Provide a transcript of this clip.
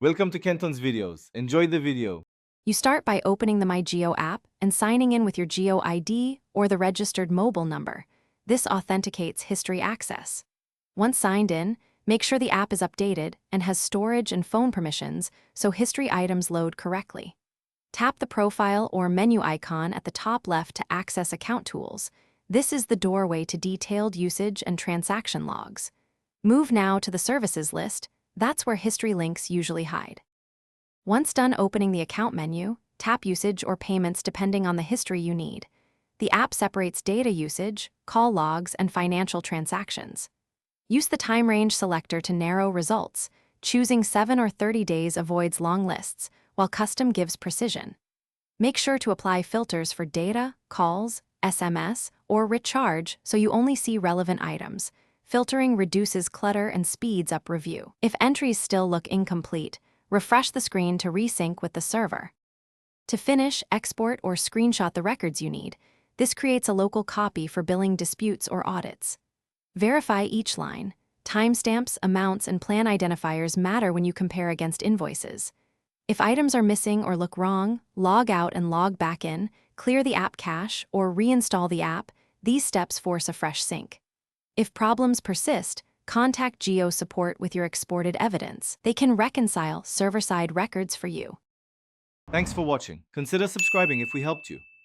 Welcome to Kenton's videos. Enjoy the video. You start by opening the My Jio app and signing in with your Jio ID or the registered mobile number. This authenticates history access. Once signed in, make sure the app is updated and has storage and phone permissions so history items load correctly. Tap the profile or menu icon at the top left to access account tools. This is the doorway to detailed usage and transaction logs. Move now to the services list. That's where history links usually hide. Once done opening the account menu, tap usage or payments depending on the history you need. The app separates data usage, call logs, and financial transactions. Use the time range selector to narrow results. Choosing 7 or 30 days avoids long lists, while custom gives precision. Make sure to apply filters for data, calls, SMS, or recharge so you only see relevant items. Filtering reduces clutter and speeds up review. If entries still look incomplete, refresh the screen to resync with the server. To finish, export or screenshot the records you need. This creates a local copy for billing disputes or audits. Verify each line. Timestamps, amounts, and plan identifiers matter when you compare against invoices. If items are missing or look wrong, log out and log back in, clear the app cache, or reinstall the app. These steps force a fresh sync. If problems persist, contact Jio support with your exported evidence. They can reconcile server-side records for you. Thanks for watching. Consider subscribing if we helped you.